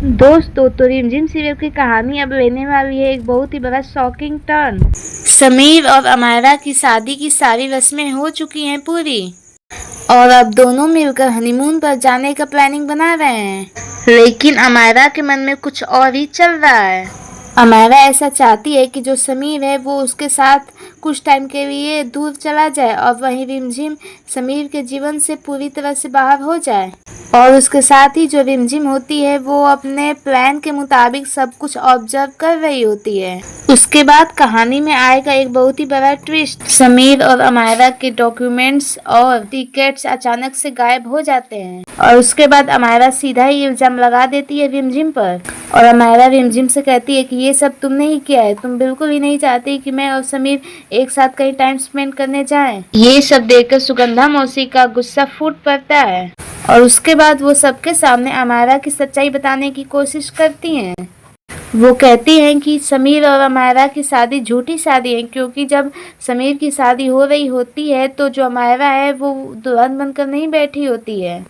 दोस्तों तो रिमझिम सीरियल की कहानी अब लेने वाली है एक बहुत ही बड़ा शॉकिंग टर्न। समीर और अमायरा की शादी की सारी रस्में हो चुकी हैं पूरी और अब दोनों मिलकर हनीमून पर जाने का प्लानिंग बना रहे हैं। लेकिन अमायरा के मन में कुछ और ही चल रहा है। अमायरा ऐसा चाहती है कि जो समीर है वो उसके साथ कुछ टाइम के लिए दूर चला जाए और वहीं रिमझिम समीर के जीवन से पूरी तरह से बाहर हो जाए। और उसके साथ ही जो रिमझिम होती है वो अपने प्लान के मुताबिक सब कुछ ऑब्जर्व कर रही होती है। उसके बाद कहानी में आएगा एक बहुत ही बड़ा ट्विस्ट। समीर और अमायरा के डॉक्यूमेंट्स और टिकट्स अचानक से गायब हो जाते हैं और उसके बाद अमायरा सीधा ही इल्जाम लगा देती है रिमझिम पर। और अमायरा रिमझिम से कहती है कि ये सब तुमने ही किया है, तुम बिल्कुल भी नहीं चाहती कि मैं और समीर एक साथ कहीं टाइम स्पेंड करने जाएं। ये सब देखकर सुगंधा मौसी का गुस्सा फूट पड़ता है और उसके बाद वो सबके सामने अमायरा की सच्चाई बताने की कोशिश करती हैं। वो कहती हैं कि समीर और अमायरा की शादी झूठी शादी है, क्योंकि जब समीर की शादी हो रही होती है तो जो अमायरा है वो दुल्हन बनकर नहीं बैठी होती है।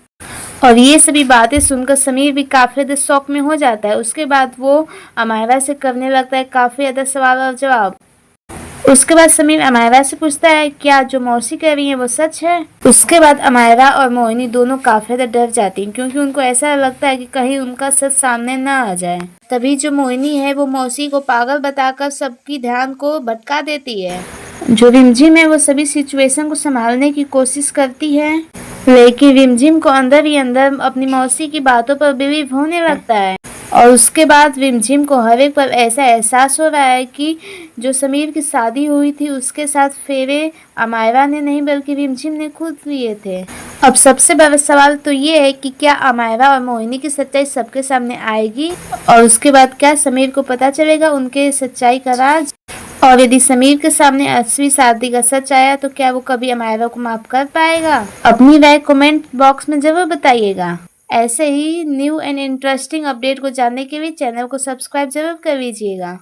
और ये सभी बातें सुनकर समीर भी काफी ज्यादा शौक में हो जाता है। उसके बाद वो अमायरा से करने लगता है काफी ज्यादा सवाल और जवाब। उसके बाद समीर अमायरा से पूछता है क्या जो मौसी कह रही है वो सच है। उसके बाद अमायरा और मोहिनी दोनों काफी ज्यादा डर जाती हैं, क्योंकि उनको ऐसा लगता है कि कहीं उनका सच सामने ना आ जाए। तभी जो मोहिनी है वो मौसी को पागल बताकर सबकी ध्यान को भटका देती है। जो रिमझिम है वो सभी सिचुएशन को संभालने की कोशिश करती है, लेकिन रिमझिम को अंदर ही अंदर अपनी मौसी की बातों पर बिलीव होने लगता है। और उसके बाद रिमझिम को हर एक पर ऐसा एहसास हो रहा है कि जो समीर की शादी हुई थी उसके साथ फेरे अमायरा ने नहीं बल्कि रिमझिम ने खुद लिए थे। अब सबसे बड़ा सवाल तो ये है कि क्या अमायरा और मोहिनी की सच्चाई सबके सामने आएगी और उसके बाद क्या समीर को पता चलेगा उनके सच्चाई का राज। और यदि समीर के सामने असली शादी का सच आया तो क्या वो कभी अमायरा को माफ कर पाएगा। अपनी राय कमेंट बॉक्स में जरूर बताइएगा। ऐसे ही न्यू एंड इंटरेस्टिंग अपडेट को जानने के लिए चैनल को सब्सक्राइब जरूर कर लीजिएगा।